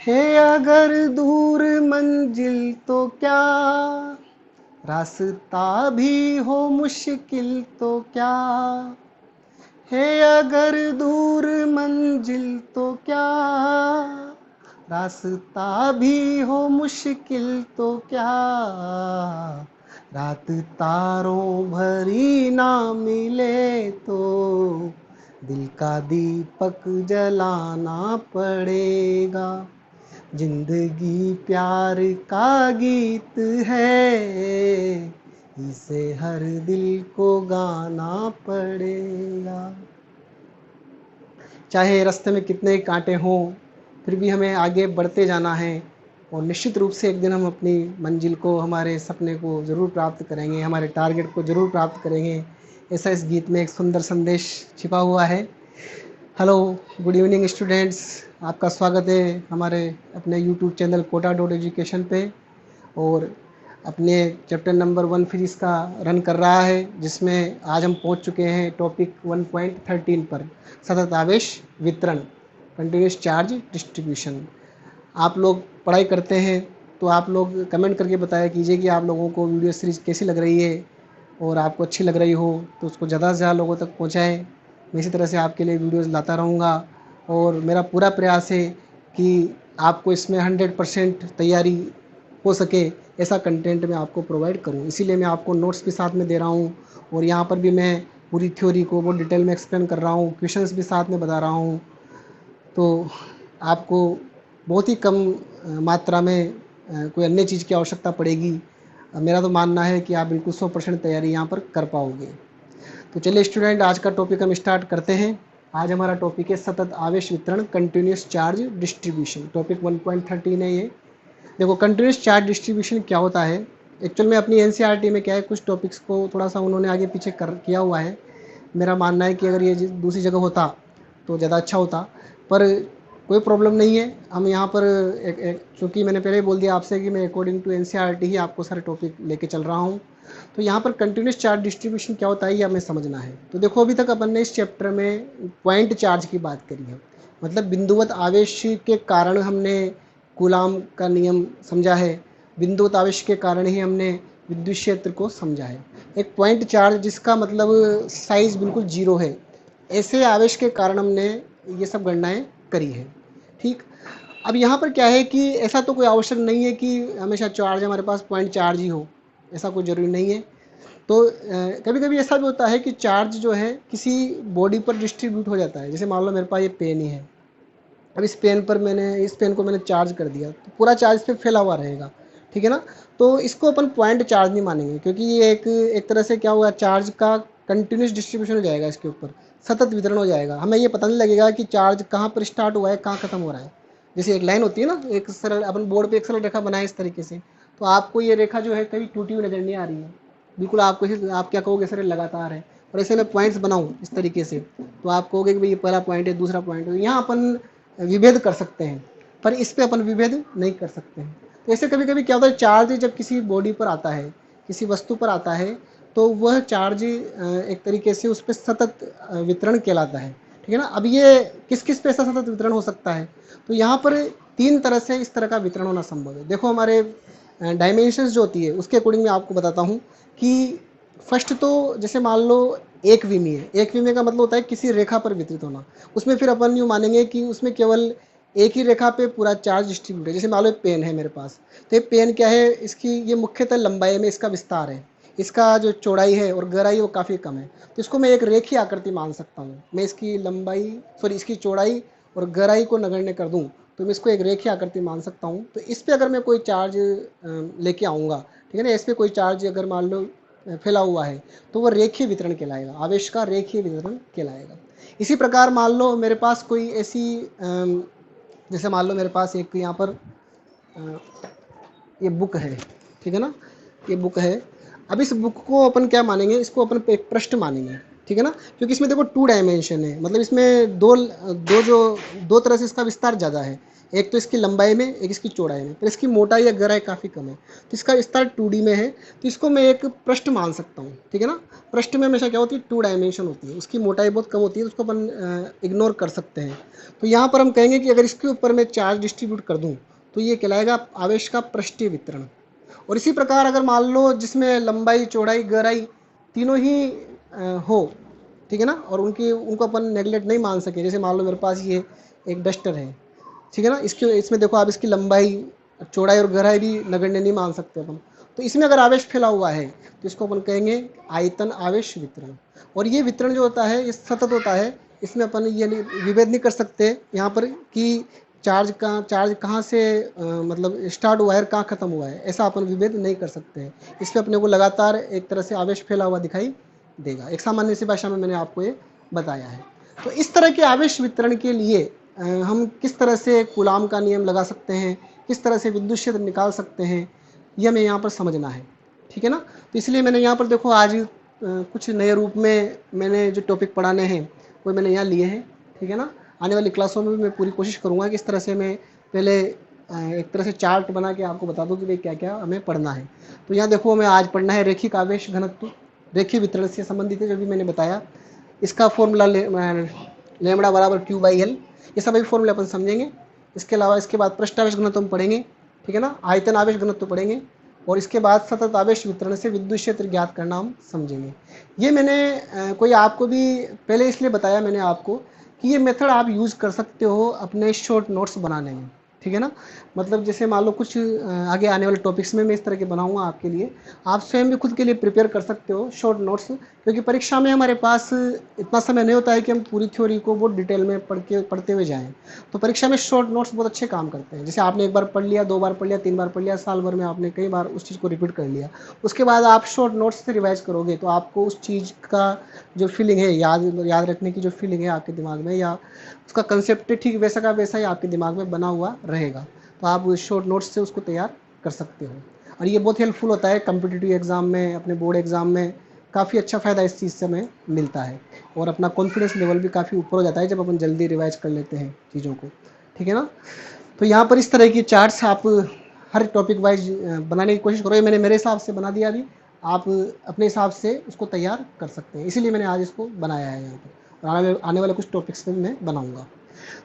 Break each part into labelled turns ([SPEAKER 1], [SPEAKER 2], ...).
[SPEAKER 1] है अगर दूर मंजिल तो क्या, रास्ता भी हो मुश्किल तो क्या, है अगर दूर मंजिल तो क्या, रास्ता भी हो मुश्किल तो क्या, रात तारों भरी ना मिले तो दिल का दीपक जलाना पड़ेगा। जिंदगी प्यार का गीत है, इसे हर दिल को गाना पड़ेगा। चाहे रास्ते में कितने कांटे हों, फिर भी हमें आगे बढ़ते जाना है और निश्चित रूप से एक दिन हम अपनी मंजिल को, हमारे सपने को ज़रूर प्राप्त करेंगे, हमारे टारगेट को ज़रूर प्राप्त करेंगे। ऐसा इस गीत में एक सुंदर संदेश छिपा हुआ है। हेलो, गुड इवनिंग स्टूडेंट्स, आपका स्वागत है हमारे अपने YouTube channel Kota dot education पे। और अपने चैप्टर नंबर 1 फिर इसका रन कर रहा है, जिसमें आज हम पहुंच चुके हैं टॉपिक 1.13 पर, सतत आवेश वितरण, कंटिन्यूस चार्ज डिस्ट्रीब्यूशन। आप लोग पढ़ाई करते हैं तो आप लोग कमेंट करके बताया कीजिए कि आप लोगों को वीडियो सीरीज़ कैसी लग रही है, और आपको अच्छी लग रही हो तो उसको ज़्यादा से ज़्यादा लोगों तक पहुँचाएँ। मैं इसी तरह से आपके लिए वीडियोज़ लाता रहूँगा और मेरा पूरा प्रयास है कि आपको इसमें 100% तैयारी हो सके ऐसा कंटेंट मैं आपको प्रोवाइड करूँ। इसीलिए मैं आपको नोट्स भी साथ में दे रहा हूँ और यहाँ पर भी मैं पूरी थ्योरी को बहुत डिटेल में एक्सप्लेन कर रहा हूँ, क्वेश्चंस भी साथ में बता रहा हूँ। तो आपको बहुत ही कम मात्रा में कोई अन्य चीज़ की आवश्यकता पड़ेगी। मेरा तो मानना है कि आप बिल्कुल 100% तैयारी यहाँ पर कर पाओगे। तो चलिए स्टूडेंट, आज का टॉपिक हम स्टार्ट करते हैं। आज हमारा टॉपिक है सतत आवेश वितरण, कंटिन्यूस चार्ज डिस्ट्रीब्यूशन। टॉपिक 1.13 है ये। देखो, कंटिन्यूस चार्ज डिस्ट्रीब्यूशन क्या होता है। एक्चुअल में अपनी एनसीईआरटी में क्या है, कुछ टॉपिक्स को थोड़ा सा उन्होंने आगे पीछे कर किया हुआ है। मेरा मानना है कि अगर ये दूसरी जगह होता तो ज़्यादा अच्छा होता, पर कोई प्रॉब्लम नहीं है। हम यहाँ पर चूँकि मैंने पहले ही बोल दिया आपसे कि मैं अकॉर्डिंग टू एनसीईआरटी ही आपको सारे टॉपिक लेके चल रहा हूँ। तो यहाँ पर कंटिन्यूस चार्ज डिस्ट्रीब्यूशन क्या होता है ये हमें समझना है। तो देखो, अभी तक अपन ने इस चैप्टर में पॉइंट चार्ज की बात करी है, मतलब बिंदुवत आवेश के कारण हमने कूलाम का नियम समझा है। बिंदुवत आवेश के कारण ही हमने विद्युत क्षेत्र को समझा है। एक पॉइंट चार्ज जिसका मतलब साइज बिल्कुल जीरो है, ऐसे आवेश के कारण हमने ये सब गणनाएं करी है। ठीक, अब यहाँ पर क्या है कि ऐसा तो कोई आवश्यक नहीं है कि हमेशा चार्ज हमारे पास पॉइंट चार्ज ही हो, ऐसा कोई ज़रूरी नहीं है। तो कभी कभी ऐसा भी होता है कि चार्ज जो है किसी बॉडी पर डिस्ट्रीब्यूट हो जाता है। जैसे मान लो मेरे पास ये पेन ही है, अब इस पेन को मैंने चार्ज कर दिया तो पूरा चार्ज पे फैला हुआ रहेगा, ठीक है ना। तो इसको अपन पॉइंट चार्ज नहीं मानेंगे, क्योंकि ये एक तरह से क्या हुआ, चार्ज का कंटिन्यूस डिस्ट्रीब्यूशन हो जाएगा, इसके ऊपर सतत वितरण हो जाएगा। हमें ये पता नहीं लगेगा कि चार्ज कहाँ पर स्टार्ट हुआ है, कहाँ खत्म हो रहा है। जैसे एक लाइन होती है ना, एक सरल अपन बोर्ड पे एक सरल रेखा बनाए इस तरीके से, तो आपको ये रेखा जो है कभी टूटी हुई नजर नहीं आ रही है, बिल्कुल आपको आप क्या कहोगे, सर लगातार है। और ऐसे मैं पॉइंट्स बनाऊँ इस तरीके से, तो आप कहोगे कि भाई ये पहला पॉइंट है, दूसरा पॉइंट है। यहाँ अपन विभेद कर सकते हैं, पर इस पे अपन विभेद नहीं कर सकते हैं। तो ऐसे कभी कभी क्या होता है, चार्ज जब किसी बॉडी पर आता है, किसी वस्तु पर आता है, तो वह चार्ज एक तरीके से उस पर सतत वितरण कहलाता है, ठीक है ना। अब ये किस किस पे ऐसा सतत वितरण हो सकता है, तो यहाँ पर 3 तरह से इस तरह का वितरण होना संभव है। देखो, हमारे डायमेंशंस जो होती है उसके अकॉर्डिंग मैं आपको बताता हूँ कि फर्स्ट तो जैसे मान लो एक विमीय है। एक विमीय का मतलब होता है किसी रेखा पर वितरित होना। उसमें फिर अपन यूँ मानेंगे कि उसमें केवल एक ही रेखा पे पूरा चार्ज डिस्ट्रीब्यूट है। जैसे मान लो पेन है मेरे पास, तो ये पेन क्या है, इसकी ये मुख्यतः लंबाई में इसका विस्तार है, इसका जो चौड़ाई है और गहराई वो काफ़ी कम है। तो इसको मैं एक रेखीय आकृति मान सकता हूँ। मैं इसकी इसकी चौड़ाई और गहराई को नगण्य कर दूँ तो मैं इसको एक रेखीय आकृति मान सकता हूँ। तो इस पर अगर मैं कोई चार्ज लेके आऊँगा, ठीक है ना, इस पर कोई चार्ज अगर मान लो फैला हुआ है, तो वह रेखीय वितरण कहलाएगा, आवेश का रेखीय वितरण कहलाएगा। इसी प्रकार मान लो मेरे पास कोई ऐसी जैसे मान लो मेरे पास एक यहाँ पर ये बुक है, ठीक है ना, ये बुक है। अब इस बुक को अपन क्या मानेंगे, इसको अपन एक पृष्ठ मानेंगे, ठीक है ना, क्योंकि इसमें देखो 2 डायमेंशन है, मतलब इसमें दो तरह से इसका विस्तार ज़्यादा है, एक तो इसकी लंबाई में, एक इसकी चौड़ाई में, पर इसकी मोटाई या गहराई काफ़ी कम है, तो इसका विस्तार 2D में है, तो इसको मैं एक पृष्ठ मान सकता हूँ। ठीक है ना, पृष्ठ में हमेशा क्या होती है, 2 डायमेंशन होती है, उसकी मोटाई बहुत कम होती है, तो उसको अपन इग्नोर कर सकते हैं। तो यहाँ पर हम कहेंगे कि अगर इसके ऊपर मैं चार्ज डिस्ट्रीब्यूट कर दूँ तो ये कहलाएगा आवेश का पृष्ठीय वितरण। और इसी प्रकार अगर मान लो जिसमें लंबाई, चौड़ाई, गहराई तीनों ही हो, ठीक है ना, और उनको अपन नेगलेक्ट नहीं मान सके, जैसे मान लो मेरे पास ये एक डस्टर है, ठीक है ना, इसमें देखो आप इसकी लंबाई, चौड़ाई और गहराई भी नगण्य नहीं मान सकते अपन, तो इसमें अगर आवेश फैला हुआ है तो इसको अपन कहेंगे आयतन आवेश वितरण। और ये वितरण जो होता है ये सतत होता है, इसमें अपन ये विभेद नहीं कर सकते यहाँ पर कि चार्ज कहाँ से मतलब स्टार्ट हुआ है और कहाँ ख़त्म हुआ है, ऐसा अपन विभेद नहीं कर सकते हैं। इसमें अपने को लगातार एक तरह से आवेश फैला हुआ दिखाई देगा। एक सामान्य सी भाषा में मैंने आपको ये बताया है। तो इस तरह के आवेश वितरण के लिए हम किस तरह से कूलाम का नियम लगा सकते हैं, किस तरह से विद्युत क्षेत्र निकाल सकते हैं, ये हमें यहाँ पर समझना है। ठीक है ना, तो इसलिए मैंने यहाँ पर देखो आज कुछ नए रूप में मैंने जो टॉपिक पढ़ाने हैं वो मैंने यहाँ लिए हैं। ठीक है ना, आने वाली क्लासों में भी मैं पूरी कोशिश करूँगा कि इस तरह से मैं पहले एक तरह से चार्ट बना के आपको बता दूं कि भाई क्या क्या हमें पढ़ना है। तो यहाँ देखो हमें आज पढ़ना है रेखिक आवेश घनत्व, रेखीय वितरण से संबंधित है, जो भी मैंने बताया। इसका फॉर्मूला लेमड़ा बराबर क्यू बाई एल, ये सभी फॉर्मूले अपन समझेंगे। इसके अलावा इसके बाद पृष्ठ आवेश घनत्व हम पढ़ेंगे, ठीक है ना, आयतन आवेश घनत्व पढ़ेंगे, और इसके बाद सतत आवेश वितरण से विद्युत क्षेत्र ज्ञात करना हम समझेंगे। ये मैंने कोई आपको भी पहले इसलिए बताया मैंने आपको कि ये मेथड आप यूज़ कर सकते हो अपने शॉर्ट नोट्स बनाने में। ठीक है ना, मतलब जैसे मान लो कुछ आगे आने वाले टॉपिक्स में मैं इस तरह के बनाऊंगा आपके लिए, आप स्वयं भी खुद के लिए प्रिपेयर कर सकते हो शॉर्ट नोट्स, क्योंकि परीक्षा में हमारे पास इतना समय नहीं होता है कि हम पूरी थ्योरी को बहुत डिटेल में पढ़ते हुए जाएं। तो परीक्षा में शॉर्ट नोट्स बहुत अच्छे काम करते हैं। जैसे आपने एक बार पढ़ लिया, 2 बार पढ़ लिया, 3 बार पढ़ लिया, साल भर में आपने कई बार उस चीज़ को रिपीट कर लिया, उसके बाद आप शॉर्ट नोट्स से रिवाइज करोगे तो आपको उस चीज़ का जो फीलिंग है, याद रखने की जो फीलिंग है आपके दिमाग में, या उसका कंसेप्ट ठीक वैसा का वैसा ही आपके दिमाग में बना हुआ रहेगा। तो आप शॉर्ट नोट्स से उसको तैयार कर सकते हो, और ये बहुत हेल्पफुल होता है कॉम्पिटिटिव एग्ज़ाम में, अपने बोर्ड एग्ज़ाम में काफ़ी अच्छा फ़ायदा इस चीज़ से हमें मिलता है, और अपना कॉन्फिडेंस लेवल भी काफ़ी ऊपर हो जाता है जब अपन जल्दी रिवाइज कर लेते हैं चीज़ों को। ठीक है ना, तो यहाँ पर इस तरह की चार्ट्स आप हर टॉपिक वाइज बनाने की कोशिश करो। ये मैंने मेरे हिसाब से बना दिया, अभी आप अपने हिसाब से उसको तैयार कर सकते हैं, इसीलिए मैंने आज इसको बनाया है यहाँ पर, और आने वाले कुछ टॉपिक्स में मैं बनाऊँगा।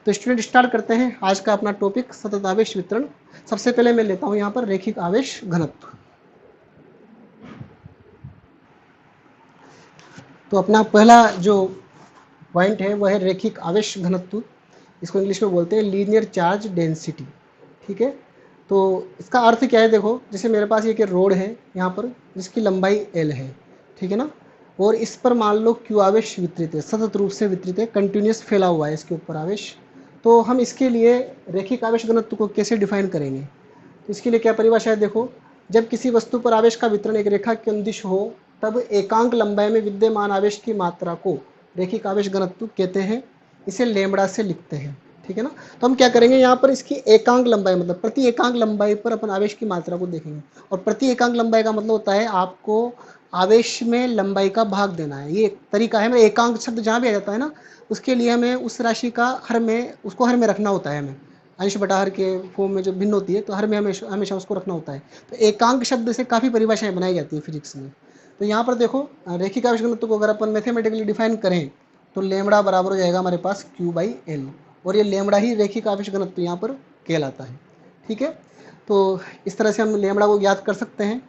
[SPEAKER 1] तो स्टूडेंट स्टार्ट करते हैं आज का अपना टॉपिक सतत आवेश वितरण। सबसे पहले मैं लेता हूं यहाँ पर रैखिक आवेश घनत्व। तो अपना पहला जो पॉइंट है वह है रैखिक आवेश घनत्व, इसको इंग्लिश में बोलते हैं लीनियर चार्ज डेंसिटी। ठीक है, तो इसका अर्थ क्या है, देखो जैसे मेरे पास एक रोड है यहाँ पर जिसकी लंबाई L है, ठीक है ना, और इस पर मान लो Q आवेश वितरित है, सतत रूप से वितरित है, कंटिन्यूस फैला हुआ है इसके ऊपर आवेश। तो हम इसके लिए रैखिक आवेश घनत्व को कैसे डिफाइन करेंगे, तो इसके लिए क्या परिभाषा है, देखो जब किसी वस्तु पर आवेश का वितरण एक रेखा के अनुदिश हो तब एकांक लंबाई में विद्यमान आवेश की मात्रा को रैखिक आवेश घनत्व कहते हैं, इसे लैम्ब्डा से लिखते हैं। ठीक है ना, तो हम क्या करेंगे यहाँ पर इसकी एकांक लंबाई, मतलब प्रति एकांक लंबाई पर अपन आवेश की मात्रा को देखेंगे, और प्रति एकांक लंबाई का मतलब होता है आपको आवेश में लंबाई का भाग देना है। ये एक तरीका है, मैं एकांक शब्द जहाँ भी आ जाता है ना उसके लिए हमें उस राशि का हर में, उसको हर में रखना होता है, हमें अंश बटा हर के फॉर्म में जो भिन्न होती है तो हर में हमेशा उसको रखना होता है। तो एकांक शब्द से काफ़ी परिभाषाएं बनाई जाती है फिजिक्स में। तो यहाँ पर देखो रैखिक आवेश घनत्व को अगर अपन मैथमेटिकली डिफाइन करें तो लेमड़ा बराबर हो जाएगा हमारे पास Q बाई एल, और ये लेमड़ा ही रैखिक आवेश घनत्व यहाँ पर कहलाता है। ठीक है, तो इस तरह से हम लेमड़ा को ज्ञात कर सकते हैं।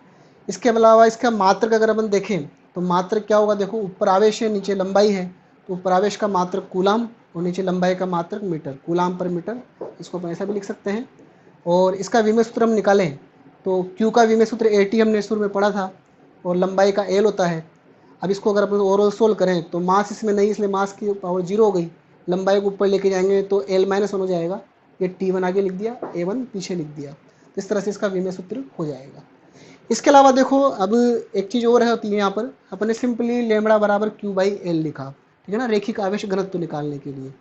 [SPEAKER 1] इसके अलावा इसका मात्रक अगर अपन देखें तो मात्रक क्या होगा, देखो ऊपर आवेश है नीचे लंबाई है, तो ऊपर आवेश का मात्रक कूलाम और नीचे लंबाई का मात्रक मीटर, कूलाम पर मीटर, इसको अपन ऐसा भी लिख सकते हैं। और इसका विमेय सूत्र हम निकालें तो Q का विमेय सूत्र AT हमने शुरू में पढ़ा था, और लंबाई का L होता है। अब इसको अगर अपन ओवरऑल सोल्व करें तो मास इसमें नहीं, इसलिए मास की पावर 0 हो गई, लंबाई को ऊपर लेके जाएंगे तो L माइनस 1 हो जाएगा, ये T1 आगे लिख दिया, A1 पीछे लिख दिया, तो इस तरह से इसका विमेय सूत्र हो जाएगा। इसके अलावा देखो अब एक चीज़ और है होती है, यहाँ पर अपने सिंपली लेमड़ा बराबर Q बाई एल लिखा, ठीक है ना, रैखिक आवेश घनत्व निकालने के लिए।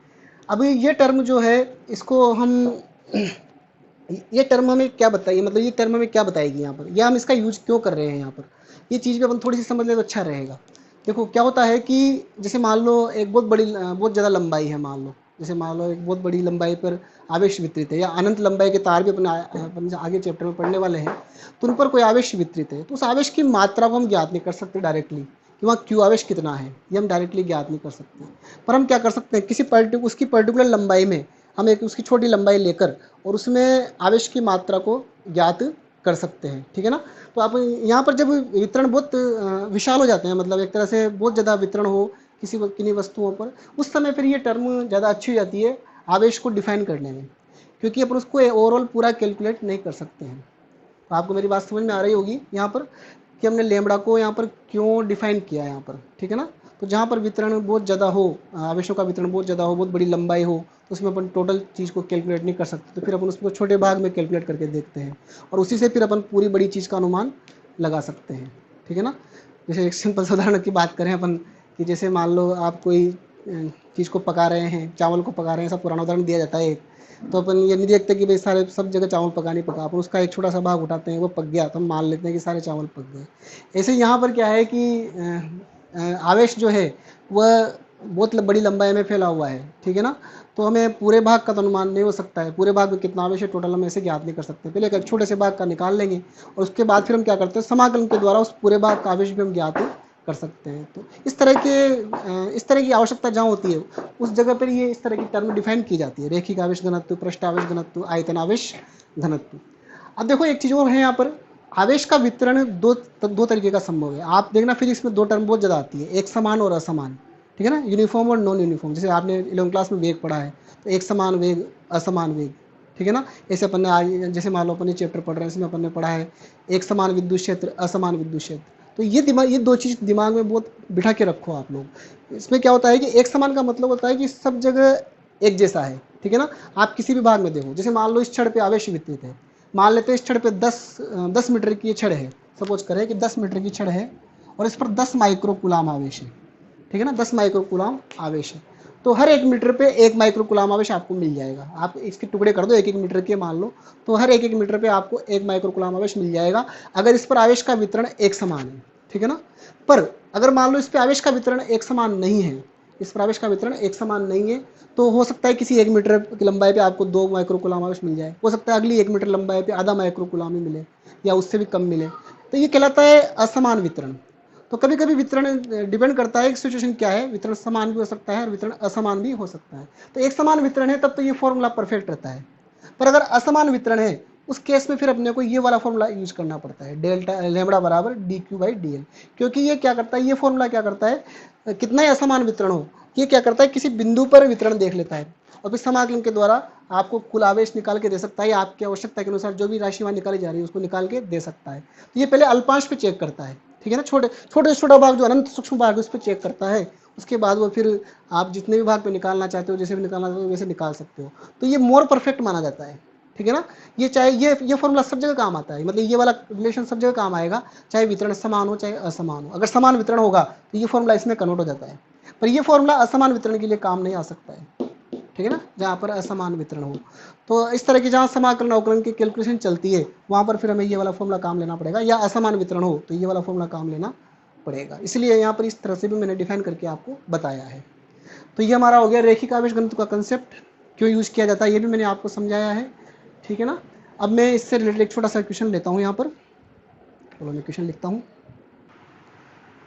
[SPEAKER 1] अभी ये टर्म जो है इसको हम ये टर्म हमें क्या बताइए, मतलब ये टर्म हमें क्या बताएगी यहाँ पर, या हम इसका यूज क्यों कर रहे हैं यहाँ पर, ये चीज़ भी अपन थोड़ी सी समझ लें तो अच्छा रहेगा। देखो क्या होता है कि जैसे मान लो एक बहुत ज़्यादा लंबाई है, मान लो जैसे मान लो एक बहुत बड़ी लंबाई पर आवेश वितरित है, या अनंत लंबाई के तार भी अपन आगे चैप्टर में पढ़ने वाले हैं, तो उन पर कोई आवेश वितरित है, तो उस आवेश की मात्रा को हम ज्ञात नहीं कर सकते डायरेक्टली कि वहाँ क्यू आवेश कितना है, ये हम डायरेक्टली ज्ञात नहीं कर सकते। पर हम क्या कर सकते हैं, उसकी पर्टिकुलर लंबाई में हम एक उसकी छोटी लंबाई लेकर और उसमें आवेश की मात्रा को ज्ञात कर सकते हैं, ठीक है ना। तो आप यहाँ पर जब वितरण बहुत विशाल हो जाते हैं, मतलब एक तरह से बहुत ज़्यादा वितरण हो किन्हीं वस्तुओं पर, उस समय फिर ये टर्म ज़्यादा अच्छी हो जाती है आवेश को डिफाइन करने में, क्योंकि अपन उसको ओवरऑल पूरा कैलकुलेट नहीं कर सकते हैं। तो आपको मेरी बात समझ में आ रही होगी यहाँ पर कि हमने लेमड़ा को यहाँ पर क्यों डिफाइन किया है यहाँ पर, ठीक है ना। तो जहाँ पर वितरण बहुत ज़्यादा हो, आवेशों का वितरण बहुत ज़्यादा हो, बहुत बड़ी लंबाई हो, तो उसमें अपन टोटल चीज़ को कैलकुलेट नहीं कर सकते, तो फिर अपन उसको छोटे भाग में कैलकुलेट करके देखते हैं और उसी से फिर अपन पूरी बड़ी चीज़ का अनुमान लगा सकते हैं, ठीक है ना। जैसे एक सिंपल सा उदाहरण की बात करें अपन कि जैसे मान लो आप कोई चीज़ को पका रहे हैं, चावल को पका रहे हैं, सब पुराना उदाहरण दिया जाता है, तो अपन ये नहीं देखते कि भाई सारे सब जगह चावल पका नहीं पका, अपन उसका एक छोटा सा भाग उठाते हैं, वो पक गया तो हम मान लेते हैं कि सारे चावल पक गए। ऐसे यहाँ पर क्या है कि आवेश जो है वह बहुत बड़ी लंबाई में फैला हुआ है, ठीक है ना। तो हमें पूरे भाग का तो अनुमान नहीं हो सकता है, पूरे भाग में कितना आवेश है टोटल हम ऐसे ज्ञात नहीं कर सकते। पहले एक छोटे से भाग का निकाल लेंगे और उसके बाद फिर हम क्या करते हैं, समाकलन के द्वारा उस पूरे भाग का आवेश भी हम ज्ञात कर सकते हैं। तो इस तरह की आवश्यकता जहाँ होती है उस जगह पर ये इस तरह की टर्म डिफाइन की जाती है, रैखिक आवेश घनत्व, पृष्ठ आवेश घनत्व, आयतन आवेश घनत्व। अब देखो एक चीज़ और है यहाँ पर, आवेश का वितरण दो तरीके का संभव है। आप देखना फिजिक्स में दो टर्म बहुत ज़्यादा आती है, एक समान और असमान, ठीक है ना, यूनिफॉर्म और नॉन यूनिफॉर्म। जैसे आपने 11वीं क्लास में वेग पढ़ा है, तो एक समान वेग, असमान वेग, ठीक है ना। ऐसे अपन ने आज जैसे मान लो अपन ये चैप्टर पढ़ रहे हैं, इसमें अपन ने पढ़ा है एक समान विद्युत क्षेत्र, असमान विद्युत क्षेत्र। तो ये दो चीज़ दिमाग में बहुत बिठा के रखो आप लोग। इसमें क्या होता है कि एक समान का मतलब होता है कि सब जगह एक जैसा है, ठीक है ना। आप किसी भी भाग में देखो, जैसे मान लो इस छड़ पे आवेश वितरित है, मान लेते हैं इस छड़ पे 10 मीटर की छड़ है, सपोज करें कि 10 मीटर की छड़ है और इस पर 10 माइक्रो कूलाम आवेश है, ठीक है ना, 10 माइक्रो कूलाम आवेश है। तो हर 1 मीटर पे 1 माइक्रो कूलाम आवेश आपको मिल जाएगा। आप इसके टुकड़े कर दो 1-1 मीटर के मान लो, तो हर 1-1 मीटर पे आपको 1 माइक्रो कूलाम आवेश मिल जाएगा अगर इस पर आवेश का वितरण एक समान है, ठीक है ना। पर अगर मान लो इस पर आवेश का वितरण एक समान नहीं है, इस पर आवेश का वितरण एक समान नहीं है, तो हो सकता है किसी 1 मीटर की लंबाई पे आपको 2 माइक्रो कूलाम आवेश मिल जाए, हो सकता है अगली 1 मीटर लंबाई पे आधा माइक्रो कूलाम ही मिले या उससे भी कम मिले। तो ये कहलाता है असमान वितरण। तो कभी कभी वितरण डिपेंड करता है कि सिचुएशन क्या है, वितरण समान भी हो सकता है और वितरण असमान भी हो सकता है। तो एक समान वितरण है तब तो ये फॉर्मूला परफेक्ट रहता है, पर अगर असमान वितरण है उस केस में फिर अपने को ये वाला फॉर्मूला यूज करना पड़ता है, डेल्टा लेमड़ा बराबर dq/dl। क्योंकि ये क्या करता है, ये फॉर्मूला क्या करता है, कितना ही असमान वितरण हो, ये क्या करता है किसी बिंदु पर वितरण देख लेता है और फिर समाकलन के द्वारा आपको कुल आवेश निकाल के दे सकता है, आपकी आवश्यकता के अनुसार जो भी राशि वहाँ निकाली जा रही है उसको निकाल के दे सकता है। तो ये पहले अल्पांश पे चेक करता है, ठीक है ना, छोटे छोटे छोटा भाग जो अनंत सूक्ष्म भाग है उस पर चेक करता है। उसके बाद वो फिर आप जितने भी भाग पे निकालना चाहते हो, जैसे भी निकालना चाहते हो वैसे निकाल सकते हो। तो ये मोर परफेक्ट माना जाता है, ठीक है ना। ये चाहे ये फॉर्मूला सब जगह काम आता है, मतलब ये वाला रिलेशन सब जगह काम आएगा, चाहे वितरण समान हो चाहे असमान हो। अगर समान वितरण होगा तो ये फॉर्मूला इसमें कन्वर्ट हो जाता है, पर ये फॉर्मूला असमान वितरण के लिए काम नहीं आ सकता है, ठीक है ना, जहाँ पर असमान वितरण हो। तो इस तरह की जहाँ समाकलन अवकलन की कैलकुलेशन चलती है वहाँ पर फिर हमें ये वाला फॉर्मूला काम लेना पड़ेगा, या असमान वितरण हो तो ये वाला फॉर्मूला काम लेना पड़ेगा। इसलिए यहाँ पर इस तरह से भी मैंने डिफाइन करके आपको बताया है। तो ये हमारा हो गया रैखिक आवेश घनत्व का कंसेप्ट क्यों यूज किया जाता है, ये भी मैंने आपको समझाया है, ठीक है ना। अब मैं इससे रिलेटेड एक छोटा सा क्वेश्चन लेता हूँ यहाँ पर, चलो मैं क्वेश्चन लिखता हूँ।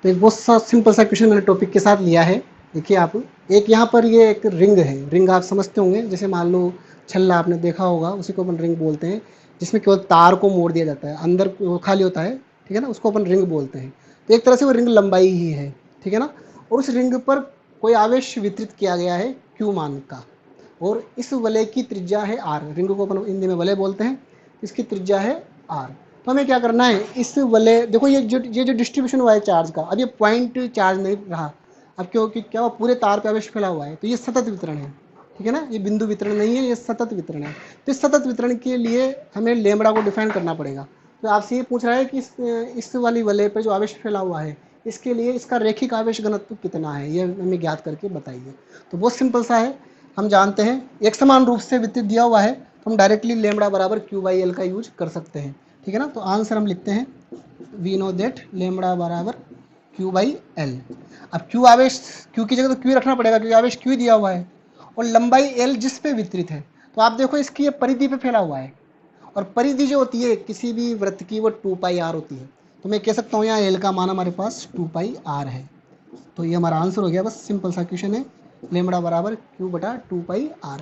[SPEAKER 1] तो एक बहुत सा सिंपल सा क्वेश्चन मैंने टॉपिक के साथ लिया है। देखिए आप, एक यहाँ पर ये एक रिंग है, रिंग आप समझते होंगे, जैसे मान लो छल्ला आपने देखा होगा, उसी को अपन रिंग बोलते हैं, जिसमें केवल तार को मोड़ दिया जाता है, अंदर वो खाली होता है, ठीक है ना, उसको अपन रिंग बोलते हैं। तो एक तरह से वो रिंग लंबाई ही है, ठीक है ना। और उस रिंग पर कोई आवेश वितरित किया गया है क्यू मान का, और इस वलय की त्रिज्या है आर। रिंग को अपन हिंदी में वलय बोलते हैं, इसकी त्रिज्या है आर। तो हमें क्या करना है, इस वलय, देखो ये जो डिस्ट्रीब्यूशन हुआ है चार्ज का, अब ये पॉइंट चार्ज नहीं रहा, अब क्योंकि क्या हुआ, पूरे तार पे आवेश फैला हुआ है, तो ये सतत वितरण है, ठीक है ना, ये बिंदु वितरण नहीं है, ये सतत वितरण है। तो इस सतत वितरण के लिए हमें लेमड़ा को डिफाइन करना पड़ेगा। तो आपसे ये पूछ रहा है कि इस वाली वलय पर जो आवेश फैला हुआ है इसके लिए इसका रैखिक आवेश घनत्व कितना है, ये हमें ज्ञात करके बताइए। तो बहुत सिंपल सा है, हम जानते हैं एक समान रूप से वितरित दिया हुआ है, तो हम डायरेक्टली लेमड़ा बराबर q/l का यूज कर सकते हैं, ठीक है ना। तो आंसर हम लिखते हैं, वी नो दैट लेमड़ा बराबर Q बाई L। अब Q आवेश, Q की जगह तो Q रखना पड़ेगा क्योंकि आवेश Q दिया हुआ है, और लंबाई L जिस पे वितरित है। तो आप देखो इसकी ये परिधि पे फैला हुआ है, और परिधि जो होती है किसी भी वृत्त की वो 2 पाई r होती है। तो मैं कह सकता हूँ यहाँ L का मान हमारे पास 2 पाई r है। तो ये हमारा आंसर हो गया, बस सिंपल सा क्वेश्चन है, लेमड़ा बराबर Q बटा 2 पाई r।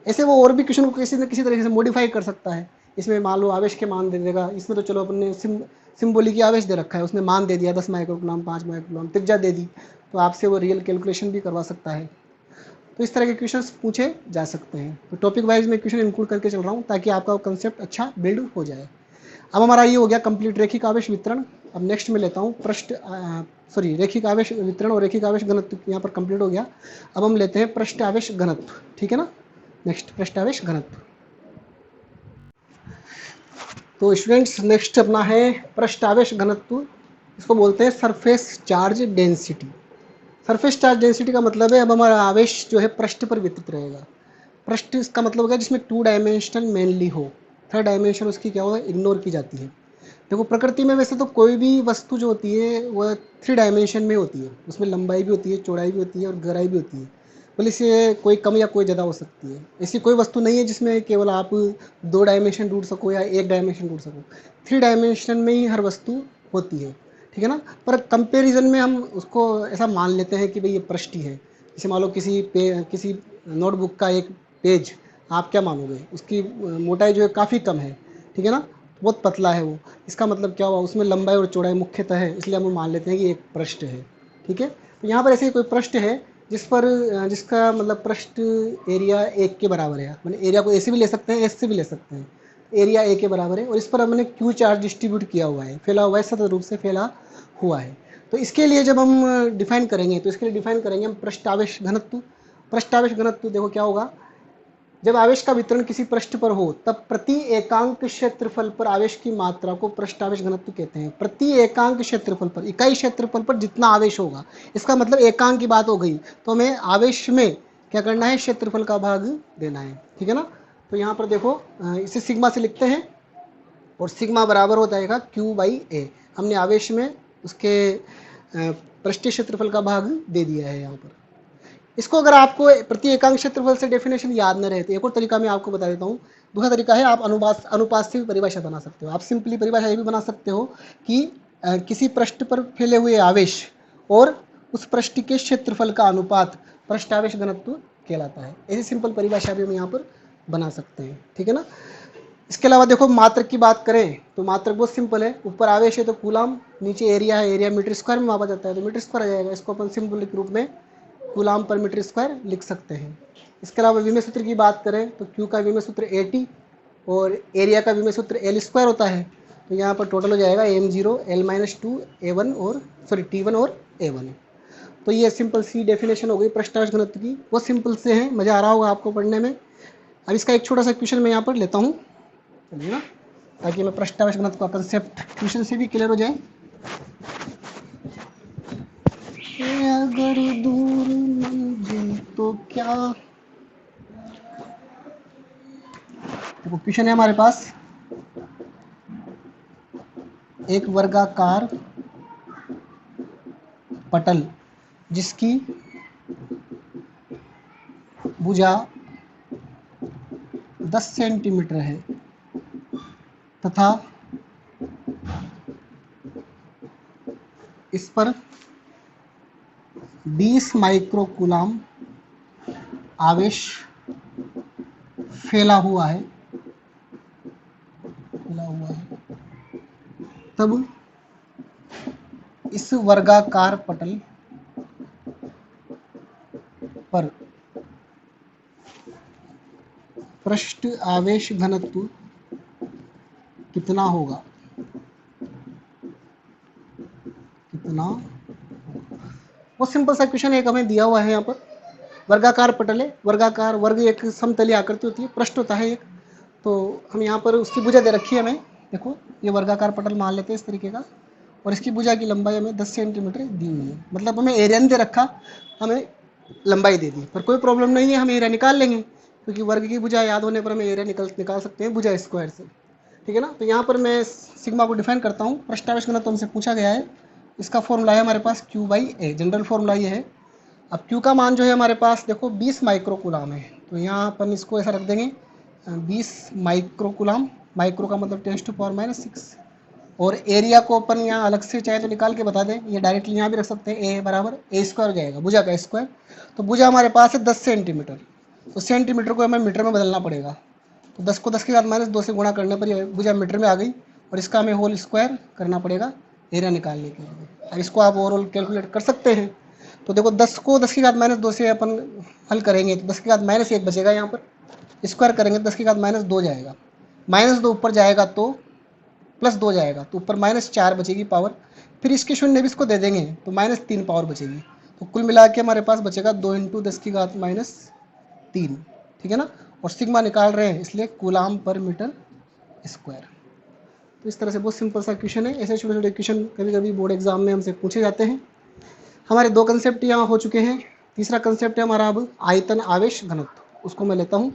[SPEAKER 1] ऐसे वो और भी क्वेश्चन को किसी न किसी तरीके से मॉडिफाई कर सकता है। इसमें मान लो आवेश के मान दे देगा, इसमें तो चलो अपन ने सिम्बोलिक आवेश दे रखा है, उसने मान दे दिया 10 माइक्रोकूलम 5 माइक्रोकूलम त्रिज्या दे दी, तो आपसे वो रियल कैलकुलेशन भी करवा सकता है। तो इस तरह के क्वेश्चंस पूछे जा सकते हैं। तो टॉपिक वाइज मैं क्वेश्चन इंक्लूड करके चल रहा हूँ ताकि आपका कंसेप्ट अच्छा बिल्ड हो जाए। अब हमारा ये हो गया कंप्लीट रेखिक आवेश वितरण। अब नेक्स्ट में लेता हूँ रेखिक आवेश वितरण और रेखिक आवेश घनत्व यहाँ पर कंप्लीट हो गया। अब हम लेते हैं पृष्ठ आवेश घनत्व, ठीक है ना। नेक्स्ट पृष्ठ आवेश घनत्व। तो स्टूडेंट्स नेक्स्ट अपना है पृष्ठ आवेश घनत्व। इसको बोलते हैं surface charge density. Surface charge density का मतलब है अब हमारा आवेश जो है पृष्ठ पर वितरित रहेगा। पृष्ठ इसका मतलब होगा जिसमें 2 डायमेंशनल मेनली हो, 3rd डायमेंशन उसकी क्या होगा, इग्नोर की जाती है। देखो प्रकृति में वैसे तो कोई भी वस्तु जो होती है वह 3 डायमेंशन में होती है, उसमें लंबाई भी होती है, चौड़ाई भी होती है और गहराई भी होती है। बोले इससे कोई कम या कोई ज़्यादा हो सकती है। ऐसी कोई वस्तु नहीं है जिसमें केवल आप 2 डायमेंशन ढूंढ सको या 1 डायमेंशन ढूंढ सको। 3 डायमेंशन में ही हर वस्तु होती है, ठीक है ना। पर कंपैरिजन में हम उसको ऐसा मान लेते हैं कि भाई ये पृष्ठ ही है। जैसे मान लो किसी नोटबुक का एक पेज, आप क्या मानोगे, उसकी मोटाई जो है काफ़ी कम है, ठीक है ना, बहुत पतला है वो। इसका मतलब क्या हुआ, उसमें लंबाई और चौड़ाई मुख्यतः है, इसलिए हम मान लेते हैं कि एक पृष्ठ है, ठीक है। तो यहाँ पर ऐसे कोई पृष्ठ है जिसका मतलब पृष्ठ एरिया 1 के बराबर है। मैंने एरिया को ऐसे भी ले सकते हैं, एस से भी ले सकते हैं। एरिया 1 के बराबर है और इस पर हमने क्यू चार्ज डिस्ट्रीब्यूट किया हुआ है, फैला हुआ है, सतत रूप से फैला हुआ है। तो इसके लिए जब हम डिफाइन करेंगे तो इसके लिए डिफाइन करेंगे हम पृष्ठ आवेश घनत्व। पृष्ठ आवेश घनत्व देखो क्या होगा, जब आवेश का वितरण किसी पृष्ठ पर हो तब प्रति एकांक क्षेत्रफल पर आवेश की मात्रा को पृष्ठ आवेश घनत्व कहते हैं। प्रति एकांक क्षेत्रफल पर, इकाई क्षेत्रफल पर जितना आवेश होगा, इसका मतलब एकांक की बात हो गई, तो हमें आवेश में क्या करना है, क्षेत्रफल का भाग देना है, ठीक है ना। तो यहाँ पर देखो इसे सिग्मा से लिखते हैं और सिग्मा बराबर होता है क्यू बाई ए। हमने आवेश में उसके पृष्ठीय क्षेत्रफल का भाग दे दिया है यहाँ पर। इसको अगर आपको प्रति एकांक क्षेत्रफल से डेफिनेशन याद न रहे तो एक और तरीका मैं आपको बता देता हूँ। दूसरा तरीका है आप अनुपात से भी परिभाषा बना सकते हो। आप सिंपली परिभाषा ये भी बना सकते हो कि किसी पृष्ठ पर फैले हुए आवेश और उस पृष्ठ के क्षेत्रफल का अनुपात पृष्ठ आवेश घनत्व कहलाता है। ऐसी सिंपल परिभाषा भी हम यहाँ पर बना सकते हैं, ठीक है ना। इसके अलावा देखो मात्रक की बात करें तो मात्रक बहुत सिंपल है। ऊपर आवेश है तो कूलाम, नीचे एरिया है, एरिया मीटर स्क्वायर में मापा जाता है तो मीटर स्क्वायर आ जाएगा। इसको अपन सिंपल रूप में कूलाम पर मीटर स्क्वायर लिख सकते हैं। इसके अलावा विमेय सूत्र की बात करें तो क्यू का विमेय सूत्र 80 और एरिया का विमेय सूत्र एल स्क्वायर होता है। तो यहाँ पर टोटल हो जाएगा m0 l-2 a1 और t1 और a1। तो ये सिंपल सी डेफिनेशन हो गई पृष्ठ आवेश घनत्व की। बहुत सिंपल से है, मज़ा आ रहा होगा आपको पढ़ने में। अब इसका एक छोटा सा क्वेश्चन मैं यहाँ पर लेता हूँ, चलिए ना, ताकि मैं पृष्ठ आवेश घनत्व का कंसेप्ट क्वेश्चन से भी क्लियर हो जाए। अगर दूर मंजिल तो क्या, देखो क्वेश्चन है हमारे पास, एक वर्गाकार पटल जिसकी भुजा 10 सेंटीमीटर है तथा इस पर 20 माइक्रोकूलम आवेश फैला हुआ है, तब इस वर्गाकार पटल पर पृष्ठ आवेश घनत्व कितना होगा, कितना। वो सिंपल सा क्वेश्चन एक हमें दिया हुआ है यहाँ पर। वर्गाकार पटल है, वर्गाकार वर्ग एक समतलीय आकृति होती है, पृष्ठ होता है एक, तो हम यहाँ पर उसकी भुजा दे रखी है हमें। देखो ये वर्गाकार पटल मान लेते हैं इस तरीके का, और इसकी भुजा की लंबाई हमें 10 सेंटीमीटर दी हुई है। मतलब हमें एरिया नहीं दे रखा, हमें लंबाई दे दी, पर कोई प्रॉब्लम नहीं है, हम एरिया निकाल लेंगे क्योंकि वर्ग की भुजा याद होने पर हम एरिया निकाल सकते हैं भुजा स्क्वायर से, ठीक है ना। तो यहाँ पर मैं सिग्मा को डिफाइन करता हूँ। पृष्ठ आवेश घनत्व हमसे पूछा गया है इसका फॉर्मूला है हमारे पास Q by A, general formula ये है। अब Q का मान जो है हमारे पास देखो 20 माइक्रोकूलाम है, तो यहाँ अपन इसको ऐसा रख देंगे 20 माइक्रोकूलाम, माइक्रो का मतलब 10⁻⁻⁶। और एरिया को अपन यहाँ अलग से चाहे तो निकाल के बता दें, ये डायरेक्टली यहाँ भी रख सकते हैं, ए बराबर ए स्क्वायर हो जाएगा, भुजा का स्क्वायर। तो भुजा हमारे पास है 10 सेंटीमीटर, तो सेंटीमीटर को हमें मीटर में बदलना पड़ेगा। तो 10 को 10 के बाद -2 से गुणा करने पर ये भुजा मीटर में आ गई, और इसका हमें होल स्क्वायर करना पड़ेगा एरिया निकालने के लिए। अब इसको आप ओवरऑल कैलकुलेट कर सकते हैं। तो देखो 10 को 10 के बाद -2 से अपन हल करेंगे तो 10 के बाद -1 बचेगा, यहाँ पर स्क्वायर करेंगे 10 के बाद -2 जाएगा, -2 ऊपर जाएगा तो +2 जाएगा, तो ऊपर -4 बचेगी पावर, फिर इसके शून्य भी इसको दे देंगे तो -3 पावर बचेगी। तो कुल मिला के हमारे पास बचेगा 2 × 10 की घात -3, ठीक है ना। और सिग्मा निकाल रहे हैं इसलिए कूलाम पर मीटर स्क्वायर। तो इस तरह से बहुत सिंपल सा क्वेश्चन है। ऐसे छोटे छोटे क्वेश्चन कभी कभी बोर्ड एग्जाम में हमसे पूछे जाते हैं। हमारे 2 कंसेप्ट यहाँ हो चुके हैं। तीसरा कंसेप्ट है हमारा अब आयतन आवेश घनत्व, उसको मैं लेता हूँ।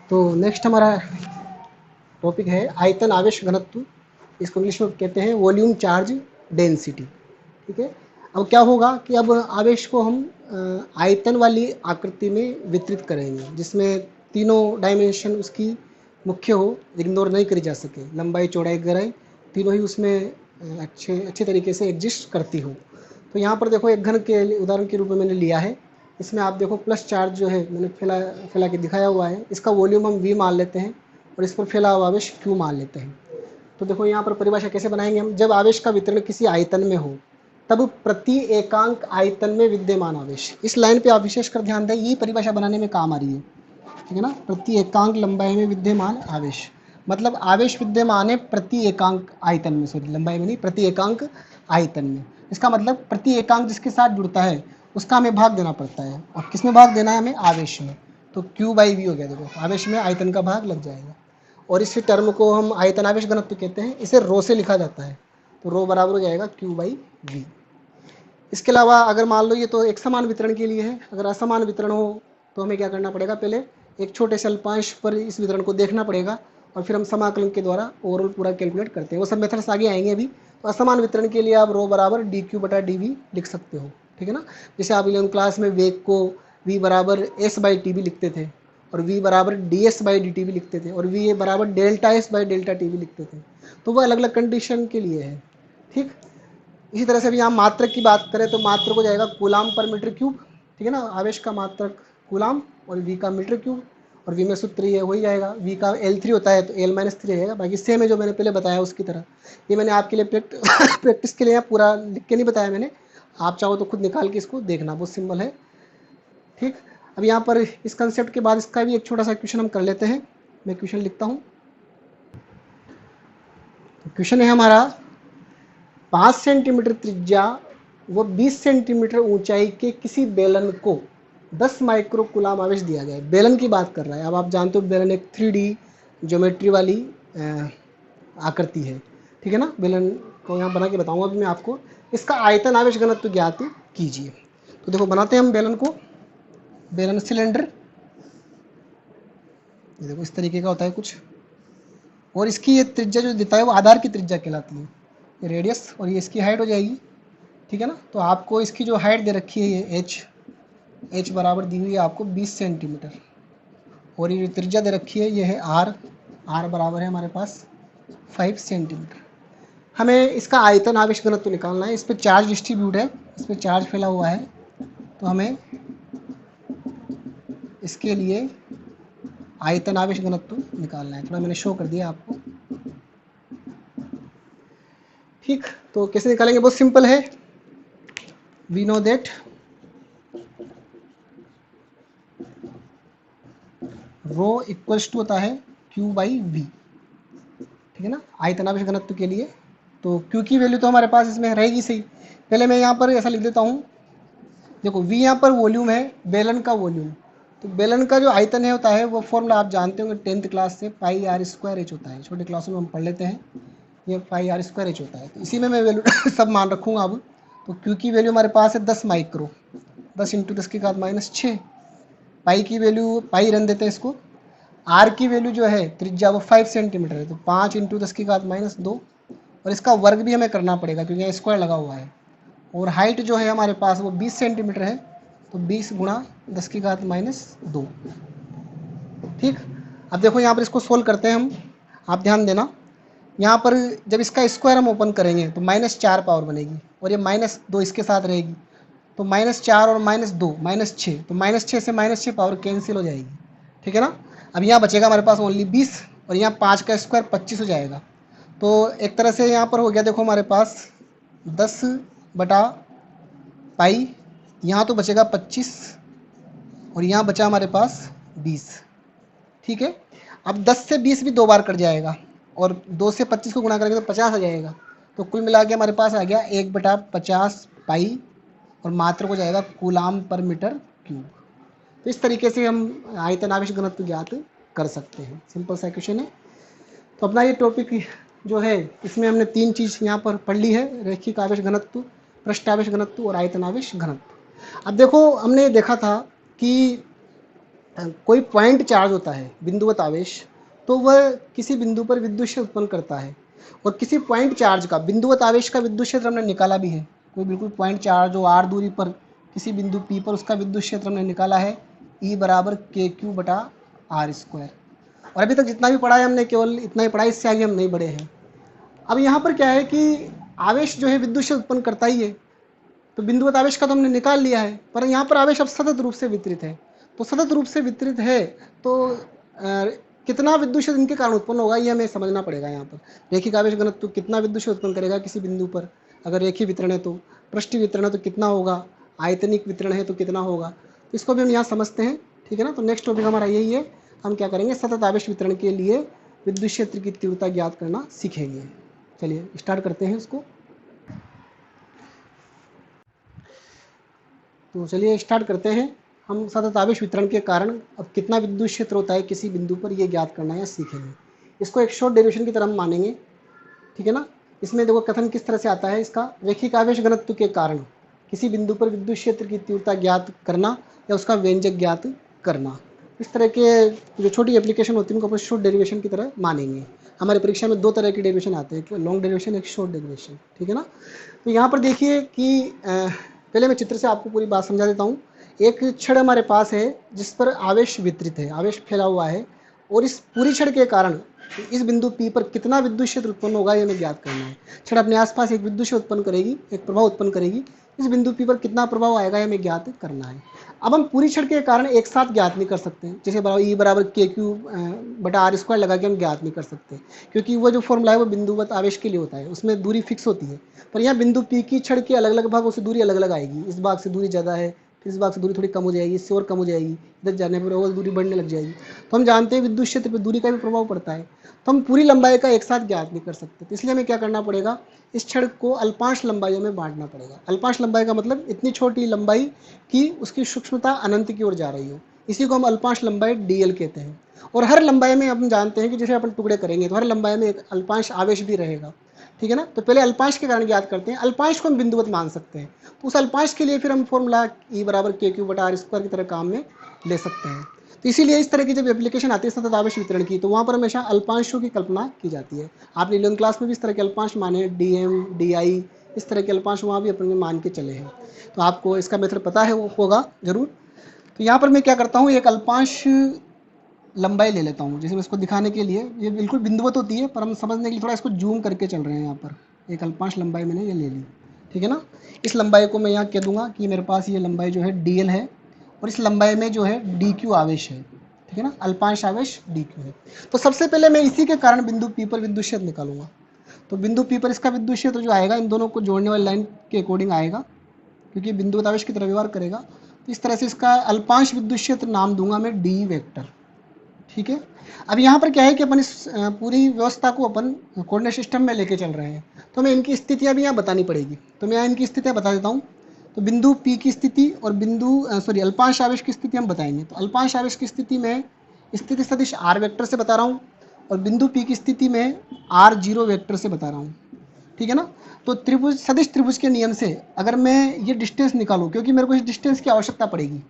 [SPEAKER 1] तो नेक्स्ट हमारा टॉपिक है आयतन आवेश घनत्व, इसको इंग्लिश में कहते हैं वॉल्यूम चार्ज डेंसिटी, ठीक है। अब क्या होगा कि अब आवेश को हम आयतन वाली आकृति में वितरित करेंगे, जिसमें तीनों डायमेंशन उसकी मुख्य हो, इग्नोर नहीं करी जा सके, लंबाई चौड़ाई गहराई तीनों ही उसमें अच्छे तरीके से एग्जिस्ट करती हो। तो यहाँ पर देखो एक घन के उदाहरण के रूप में मैंने लिया है। इसमें आप देखो प्लस चार्ज जो है मैंने फैला के दिखाया हुआ है, इसका वॉल्यूम हम V मान लेते हैं और इस पर फैला हुआ आवेश Q मान लेते हैं। तो देखो यहाँ पर परिभाषा कैसे बनाएंगे हम, जब आवेश का वितरण किसी आयतन में हो तब प्रति एकांक आयतन में विद्यमान आवेश, इस लाइन पे आप विशेष कर ध्यान दें, यही परिभाषा बनाने में काम आ रही है, ठीक है ना। प्रति एकांक लंबाई में विद्यमान आवेश, मतलब आवेश विद्यमान है प्रति एकांक आयतन में, सॉरी लंबाई में नहीं, प्रति एकांक आयतन में। इसका मतलब प्रति एकांक जिसके साथ जुड़ता है उसका हमें भाग देना पड़ता है, और किस में भाग देना है हमें, आवेश में। तो Q/V हो गया, देखो आवेश में आयतन का भाग लग जाएगा। और इस टर्म को हम आयतन आवेश घनत्व कहते हैं, इसे रो से लिखा जाता है, तो रो बराबर हो जाएगा Q/V। इसके अलावा अगर मान लो ये तो एक समान वितरण के लिए है, अगर असमान वितरण हो तो हमें क्या करना पड़ेगा, पहले एक छोटे से अल्पांश पर इस वितरण को देखना पड़ेगा और फिर हम समाकलन के द्वारा ओवरऑल पूरा कैलकुलेट करते हैं। वो सब मेथड्स आगे आएंगे अभी। तो असमान वितरण के लिए आप रो बराबर dQ/dV लिख सकते हो, ठीक है ना। जैसे आप 11वीं क्लास में वेग को V बराबर S/T भी लिखते थे, और V बराबर DS/dt भी लिखते थे, और V बराबर ΔS/ΔT भी लिखते थे। तो वो अलग अलग कंडीशन के लिए है, ठीक। इसी तरह से भी यहाँ मात्रक की बात करें तो मात्रक हो जाएगा कूलाम पर मीटर क्यूब, ठीक है ना। आवेश का मात्रक कूलाम और V का मीटर क्यूब, और V में सूत्र ये हो ही जाएगा, V का L3 होता है तो L-3 रहेगा। बाकी सेम है जो मैंने पहले बताया उसकी तरह। ये मैंने आपके लिए प्रैक्टिस के लिए यहाँ पूरा लिख के नहीं बताया मैंने, आप चाहो तो खुद निकाल के इसको देखना, बहुत सिंपल है, ठीक। अब यहाँ पर इस कंसेप्ट के बाद इसका भी एक छोटा सा क्वेश्चन हम कर लेते हैं। मैं क्वेश्चन लिखता हूँ। क्वेश्चन है हमारा 5 सेंटीमीटर त्रिज्या व 20 सेंटीमीटर ऊंचाई के किसी बेलन को 10 माइक्रोकूलाम आवेश दिया गया है। बेलन की बात कर रहा है। अब आप जानते हो बेलन एक 3D ज्योमेट्री वाली आकृति है, ठीक है ना। बेलन को यहाँ बना के बताऊंगा अभी मैं आपको। इसका आयतन आवेश घनत्व ज्ञात कीजिए। तो देखो बनाते हैं हम बेलन को। बेलन सिलेंडर देखो इस तरीके का होता है कुछ, और इसकी ये त्रिज्या जो देता है वो आधार की त्रिज्या कहलाती है, ये रेडियस, और ये इसकी हाइट हो जाएगी, ठीक है ना। तो आपको इसकी जो हाइट दे रखी है ये h बराबर दी हुई है आपको 20 सेंटीमीटर, और ये त्रिज्या दे रखी है ये है r बराबर है हमारे पास 5 सेंटीमीटर। हमें इसका आयतन आवेश घनत्व निकालना है। इस पर चार्ज डिस्ट्रीब्यूट है, इस पर चार्ज फैला हुआ है, तो हमें इसके लिए आयतन आवेश घनत्व निकालना है। थोड़ा मैंने शो कर दिया आपको, ठीक। तो कैसे निकालेंगे, बहुत सिंपल है। We know that rho equals to होता है Q/V, ठीक है ना, आयतन आवेश घनत्व के लिए। तो Q की वैल्यू तो हमारे पास इसमें रहेगी सही। पहले मैं यहाँ पर ऐसा लिख देता हूँ, देखो V यहाँ पर वॉल्यूम है, बेलन का वॉल्यूम। तो बेलन का जो आयतन है होता है वो फॉर्मूला आप जानते होंगे 10th क्लास से, πr² होता है। छोटे क्लासों में हम पढ़ लेते हैं, ये πr² होता है। तो इसी में मैं वैल्यू सब मान रखूँगा अब। तो Q की वैल्यू हमारे पास है 10 माइक्रो, 10 × 10 की घात -6। पाई की वैल्यू पाई रन देते हैं इसको। आर की वैल्यू जो है त्रिज्या वो 5 सेंटीमीटर है, तो 5 × 10 की घात -2। और इसका वर्ग भी हमें करना पड़ेगा क्योंकि स्क्वायर लगा हुआ है। और हाइट जो है हमारे पास वो 20 सेंटीमीटर है, तो 20 गुणा 10 की घात -2। ठीक, अब देखो यहाँ पर इसको सोल्व करते हैं हम। आप ध्यान देना, यहाँ पर जब इसका स्क्वायर हम ओपन करेंगे तो -4 पावर बनेगी और ये -2 इसके साथ रहेगी, तो -4 और -2 -6, तो -6 से -6 पावर कैंसिल हो जाएगी। ठीक है ना। अब यहाँ बचेगा हमारे पास ओनली 20 और यहाँ 5 का स्क्वायर 25 हो जाएगा। तो एक तरह से यहाँ पर हो गया, देखो हमारे पास 10/पाई, यहाँ तो बचेगा 25 और यहाँ बचा हमारे पास 20। ठीक है, अब 10 से 20 भी 2 बार कट जाएगा और 2 से 25 को गुणा करेंगे तो 50 आ जाएगा। तो कुल मिला के हमारे पास आ गया 1/50 पाई और मात्रक हो जाएगा कूलाम पर मीटर क्यूब। तो इस तरीके से हम आयतन आवेश घनत्व ज्ञात कर सकते हैं। सिंपल सा क्वेश्चन है। तो अपना ये टॉपिक जो है इसमें हमने 3 चीज़ यहाँ पर पढ़ ली है, रैखिक आवेश घनत्व, पृष्ठ आवेश घनत्व और आयतन आवेश घनत्व। अब देखो हमने देखा था कि कोई पॉइंट चार्ज होता है, बिंदुवत आवेश, तो वह किसी बिंदु पर विद्युत क्षेत्र उत्पन्न करता है। और किसी पॉइंट चार्ज का बिंदुवत आवेश का विद्युत क्षेत्र हमने निकाला भी है। कोई बिल्कुल पॉइंट चार्ज हो r दूरी पर किसी बिंदु P पर, उसका विद्युत क्षेत्र हमने निकाला है E = KQ/r²। और अभी तक जितना भी पढ़ा है हमने केवल इतना ही पढ़ा है, इससे आगे हम नहीं बढ़े हैं। अब यहाँ पर क्या है कि आवेश जो है विद्युत क्षेत्र उत्पन्न करता ही है, तो बिंदुवत आवेश का तो हमने निकाल लिया है, पर यहाँ पर आवेश अब सतत रूप से वितरित है। तो सतत रूप से वितरित है तो कितना विद्युत क्षेत्र इनके कारण उत्पन्न होगा ये हमें समझना पड़ेगा। यहाँ पर रैखिक आवेश घनत्व कितना विद्युत क्षेत्र उत्पन्न करेगा किसी बिंदु पर, अगर रेखीय वितरण है तो, पृष्ठीय वितरण है तो कितना होगा, आयतनिक वितरण है तो कितना होगा, तो इसको भी हम यहाँ समझते हैं। ठीक है ना। तो नेक्स्ट टॉपिक हमारा यही है, हम क्या करेंगे, सतत आवेश वितरण के लिए विद्युत क्षेत्र की तीव्रता ज्ञात करना सीखेंगे। चलिए स्टार्ट करते हैं इसको। तो चलिए स्टार्ट करते हैं। हम सतत आवेश वितरण के कारण अब कितना विद्युत क्षेत्र होता है किसी बिंदु पर, ये ज्ञात करना या सीखेंगे। इसको एक शॉर्ट डेरिवेशन की तरह हम मानेंगे। ठीक है ना। इसमें देखो कथन किस तरह से आता है इसका, रैखिक आवेश घनत्व के कारण किसी बिंदु पर विद्युत क्षेत्र की तीव्रता ज्ञात करना या उसका व्यंजक ज्ञात करना। इस तरह के जो छोटी एप्लीकेशन होती है उनको अपन शॉर्ट डेरिवेशन की तरह मानेंगे। हमारे परीक्षा में 2 तरह के डेरिवेशन आते हैं, एक लॉन्ग डेरिवेशन, एक शॉर्ट डेरिवेशन। ठीक है ना। तो यहाँ पर देखिए कि पहले मैं चित्र से आपको पूरी बात समझा देता हूँ। एक छड़ हमारे पास है जिस पर आवेश वितरित है, आवेश फैला हुआ है, और इस पूरी छड़ के कारण इस बिंदु P पर कितना विद्युत क्षेत्र उत्पन्न होगा ये हमें ज्ञात करना है। छड़ अपने आसपास एक विद्युत क्षेत्र उत्पन्न करेगी, एक प्रभाव उत्पन्न करेगी, इस बिंदु P पर कितना प्रभाव आएगा ये हमें ज्ञात करना है। अब हम पूरी छड़ के कारण एक साथ ज्ञात नहीं कर सकते, जैसे E = KQ/r² लगा के हम ज्ञात नहीं कर सकते, क्योंकि वो जो फॉर्मूला है वो बिंदुवत आवेश के लिए होता है, उसमें दूरी फिक्स होती है। पर यहाँ बिंदु P की छड़ के अलग अलग भागों से दूरी अलग अलग आएगी। इस भाग से दूरी ज़्यादा है, फिर इस भाग से दूरी थोड़ी कम हो जाएगी, इससे और कम हो जाएगी, इधर जाने पर और दूरी बढ़ने लग जाएगी। तो हम जानते हैं विद्युत क्षेत्र पर दूरी का भी प्रभाव पड़ता है, तो हम पूरी लंबाई का एक साथ ज्ञात नहीं कर सकते। तो इसलिए हमें क्या करना पड़ेगा, इस छड़ को अल्पांश लंबाइयों में बांटना पड़ेगा। अल्पांश लंबाई का मतलब इतनी छोटी लंबाई कि उसकी सूक्ष्मता अनंत की ओर जा रही हो, इसी को हम अल्पांश लंबाई DL कहते हैं। और हर लंबाई में हम जानते हैं कि जैसे अपन टुकड़े करेंगे तो हर लंबाई में एक अल्पांश आवेश भी रहेगा। ठीक है ना। तो पहले अल्पांश के कारण ज्ञात करते हैं, अल्पांश को हम बिंदुवत मान सकते हैं, तो उस अल्पांश के लिए फिर हम फॉर्मूला E = KQ/r² की तरह काम में ले सकते हैं। तो इसीलिए इस तरह की जब एप्लीकेशन आती है सतत आवेश वितरण की, तो वहाँ पर हमेशा अल्पांशों की कल्पना की जाती है। आपने 11वीं क्लास में भी इस तरह के अल्पांश माने, DM, DI, इस तरह के अल्पांश वहाँ भी अपन मान के चले हैं, तो आपको इसका मेथड पता है वो होगा जरूर। तो यहाँ पर मैं क्या करता हूँ, एक अल्पांश लंबाई ले लेता हूँ, जैसे मैं इसको दिखाने के लिए, ये बिल्कुल बिंदुवत होती है पर हम समझने के लिए थोड़ा इसको जूम करके चल रहे हैं। यहाँ पर एक अल्पांश लंबाई मैंने ये ले ली। ठीक है ना। इस लंबाई को मैं यहाँ कह दूंगा कि मेरे पास ये लंबाई जो है DL है, और इस लंबाई में जो है DQ आवेश है। ठीक है ना, अल्पांश आवेश DQ है। तो सबसे पहले मैं इसी के कारण बिंदु P पर विद्युत क्षेत्र निकालूंगा। तो बिंदु P पर इसका विद्युत क्षेत्र जो आएगा इन दोनों को जोड़ने वाली लाइन के अकॉर्डिंग आएगा, क्योंकि बिंदुवत आवेश की तरह व्यवहार करेगा। तो इस तरह से इसका अल्पांश विद्युत क्षेत्र नाम दूंगा मैं D वेक्टर। ठीक है। अब यहाँ पर क्या है कि अपन इस पूरी व्यवस्था को अपन कोऑर्डिनेट सिस्टम में लेके चल रहे हैं, तो हमें इनकी स्थितियाँ भी यहाँ बतानी पड़ेगी। तो मैं यहाँ इनकी स्थितियाँ बता देता हूँ। तो बिंदु P की स्थिति और अल्पांश आवेश की स्थिति हम बताएंगे। तो अल्पांश आवेश की स्थिति में स्थिति सदिश R वेक्टर से बता रहा हूँ, और बिंदु P की स्थिति में R0 वेक्टर से बता रहा हूँ। ठीक है ना। तो त्रिभुज, सदिश त्रिभुज के नियम से अगर मैं ये डिस्टेंस निकालूँ, क्योंकि मेरे को इस डिस्टेंस की आवश्यकता पड़ेगी,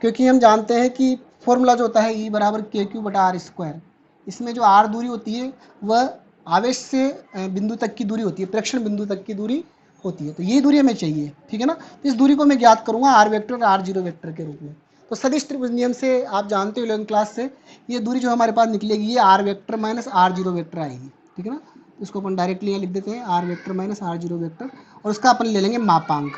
[SPEAKER 1] क्योंकि हम जानते हैं कि फॉर्मूला जो होता है E = KQ/r², इसमें जो R दूरी होती है वह आवेश से बिंदु तक की दूरी होती है, प्रेक्षण बिंदु तक की दूरी होती है, तो यही दूरी हमें चाहिए, ठीक है ना। तो इस दूरी को मैं ज्ञात करूंगा आर वेक्टर और आर जीरो वेक्टर के रूप में। तो सदिश त्रिभुज नियम से आप जानते हो 11वीं क्लास से, ये दूरी जो हमारे पास निकलेगी ये R vector minus are zero vector आएगी, ठीक है ना। तो इसको अपन डायरेक्टली यहाँ लिख देते हैं R vector minus are zero vector, और उसका अपन ले लेंगे मापांक,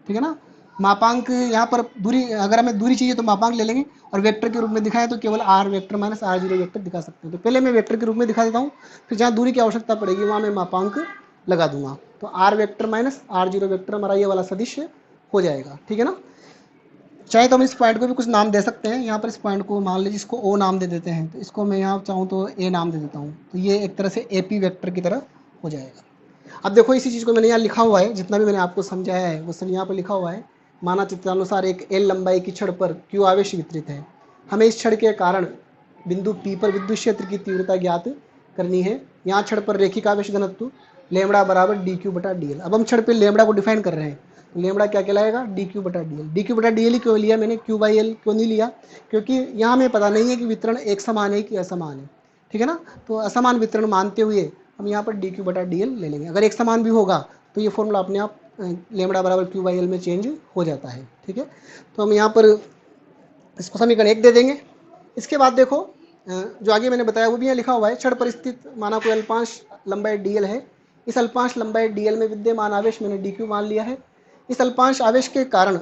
[SPEAKER 1] ठीक है ना। मापांक यहाँ पर दूरी, अगर हमें दूरी चाहिए तो मापांक ले लेंगे, और वेक्टर के रूप में दिखाएं तो केवल R vector minus are zero vector दिखा सकते हैं। तो पहले मैं वेक्टर के रूप में दिखा देता हूँ, फिर जहाँ दूरी की आवश्यकता पड़ेगी वहाँ मैं मापांक लगा दूंगा। तो R vector minus are zero vector हमारा ये वाला सदिश हो जाएगा, ठीक है ना। चाहे तो हम इस पॉइंट को भी कुछ नाम दे सकते हैं, यहाँ पर इस पॉइंट को मान लीजिए इसको ओ नाम दे देते हैं, तो इसको मैं यहाँ चाहूँ तो ए नाम दे देता हूँ, तो ये एक तरह से ए पी वेक्टर की तरह हो जाएगा। अब देखो इसी चीज़ को मैंने यहाँ लिखा हुआ है, जितना भी मैंने आपको समझाया है वो सब यहाँ पर लिखा हुआ है। माना चित्रानुसार एक एल लंबाई की छड़ पर क्यू आवेश वितरित है, हमें इस छड़ के कारण बिंदु पी पर विद्युत क्षेत्र की तीव्रता ज्ञात करनी है। यहाँ छड़ पर रैखिक आवेश घनत्व लेमड़ा बराबर डी क्यू बटा डी एल। अब हम छड़ पे लेमड़ा को डिफाइन कर रहे हैं, तो लेमड़ा क्या कहलाएगा, डी क्यू बटा डी एल। डी क्यू बटा डी एल ही क्यों लिया मैंने, क्यू बाई एल क्यों नहीं लिया, क्योंकि यहाँ हमें पता नहीं है कि वितरण एक समान है कि असमान है, ठीक है ना। तो असमान वितरण मानते हुए हम यहाँ पर डी क्यू बटा डी एल ले लेंगे। अगर एक समान भी होगा तो ये फॉर्मूला अपने आप लेमड़ा बराबर क्यू बाई एल में चेंज हो जाता है, ठीक है। तो हम यहाँ पर इसको समीकरण 1 दे देंगे। इसके बाद देखो जो आगे मैंने बताया वो भी यहाँ लिखा हुआ है। छड़ पर स्थित माना कोई अल्पांश लंबाई डीएल है, इस अल्पांश लंबाई डीएल में विद्यमान आवेश मैंने डी क्यू मान लिया है। इस अल्पांश आवेश के कारण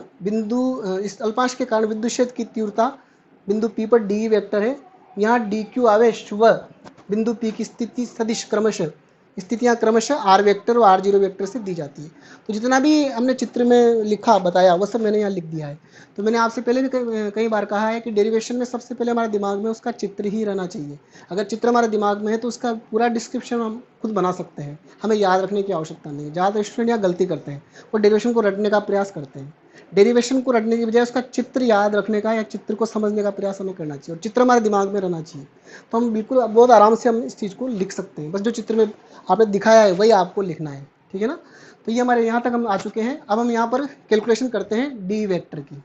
[SPEAKER 1] इस अल्पांश के कारण विद्युत क्षेत्र की तीव्रता बिंदु पी पर डी वेक्टर है। यहाँ डी क्यू आवेश व बिंदु पी की स्थिति सदिश क्रमशः स्थितियाँ क्रमशः आर वेक्टर और आर जीरो वेक्टर से दी जाती है। तो जितना भी हमने चित्र में लिखा बताया वो सब मैंने यहाँ लिख दिया है। तो मैंने आपसे पहले भी कई बार कहा है कि डेरिवेशन में सबसे पहले हमारे दिमाग में उसका चित्र ही रहना चाहिए। अगर चित्र हमारे दिमाग में है तो उसका पूरा डिस्क्रिप्शन हम खुद बना सकते हैं, हमें याद रखने की आवश्यकता नहीं है। ज़्यादा स्टूडेंट यहाँ गलती करते हैं, वो डेरिवेशन को रटने का प्रयास करते हैं। डेरिवेशन को रटने की बजाय उसका चित्र याद रखने का या चित्र को समझने का प्रयास हमें करना चाहिए, और चित्र हमारे दिमाग में रहना चाहिए। तो हम बिल्कुल बहुत आराम से हम इस चीज़ को लिख सकते हैं। बस जो चित्र में आपने दिखाया है वही आपको लिखना है, ठीक है ना। तो ये हमारे यहाँ तक हम आ चुके हैं। अब हम यहाँ पर कैलकुलेशन करते हैं डी वेक्टर की।